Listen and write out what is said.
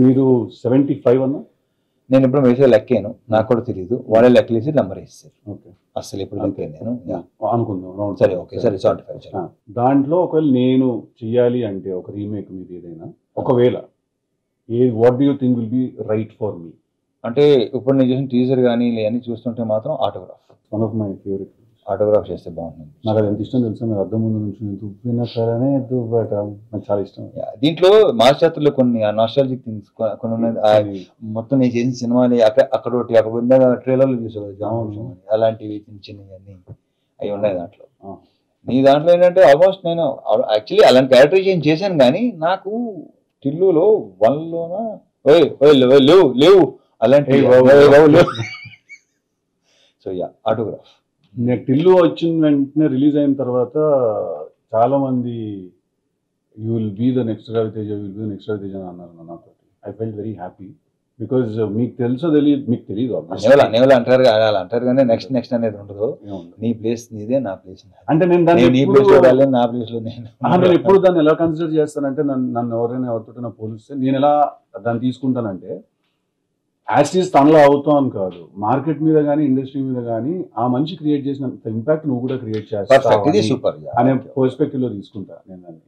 మీరు 75 అన్నా? నేను ఇప్పుడు మెసేజ్ లెక్కాను, నాకు కూడా తెలియదు. వాళ్ళే లెక్కలేసి నెంబర్ వేస్తారు. ఓకే. అసలు ఇప్పుడు లెక్కాను నేను. అనుకుందాం రౌండ్. సరే, ఓకే, సరే 75. దాంట్లో ఒకవేళ నేను చెయ్యాలి అంటే ఒక రీమేక్ మీద ఏదైనా, ఒకవేళ what do you think will be right for me? అంటే ఇప్పుడు నేను చేసిన టీజర్ కానీ ఇవన్నీ చూస్తుంటే మాత్రం autograph, one of my favourite. Autograph చేస్తే బాగుంటుంది. నాకు అది ఎంత ఇష్టం తెలుసా, మీరు అద్దం ముందు నుంచి దువ్విన సరే దువ్వట, నాకు చాలా ఇష్టం. దీంట్లో మాస్టర్లో కొన్ని నాస్టాలజిక్ థింగ్స్ కొన్ని ఉన్నాయి. మొత్తం నేను చేసిన సినిమాని అక్కడ ఒకటి అక్కడ ఉందా ట్రైలర్లు చూసేవాళ్ళు జామ అలాంటివి చిన్న చిన్నవన్నీ అవి ఉన్నాయి దాంట్లో. నీ దాంట్లో ఏంటంటే ఆల్మోస్ట్ నేను యాక్చువల్లీ అలాంటి క్యారెక్టరైజేషన్ చేశాను, కానీ నాకు టిల్లులో 1లోన లేవు లేవు అలాంటి. So yeah, autograph. నేను టిల్లు వచ్చిన వెంటనే రిలీజ్ అయిన తర్వాత చాలా మంది you will be the next Raviteja, will be the next Raviteja అని అన్నారు నాతో. I felt very happy because మీకు తెలుసో తెలియదు, మీకు తెలియదు అంటారు అలా అంటారు, కానీ నెక్స్ట్ నెక్స్ట్ అనేది ఉండదు. నీ ప్లేస్ నీదే, నా ప్లేస్ అంటే నేను నీ ప్లేస్ లో వెళ్ళాలి, నా ప్లేస్ లో నేను ఎప్పుడు దాన్ని ఎలా కన్సిడర్ చేస్తానంటే, నన్ను ఎవరైనా ఎవరితో పోలిస్తే నేను ఎలా దాన్ని తీసుకుంటానంటే, యాస్టీస్ తనలో అవుతాం కాదు, మార్కెట్ మీద కానీ ఇండస్ట్రీ మీద కానీ ఆ మనిషి క్రియేట్ చేసినంత ఇంపాక్ట్ నువ్వు కూడా క్రియేట్ చేస్తావు అనే పర్స్పెక్టివ్ లో తీసుకుంటా నేను దాన్ని.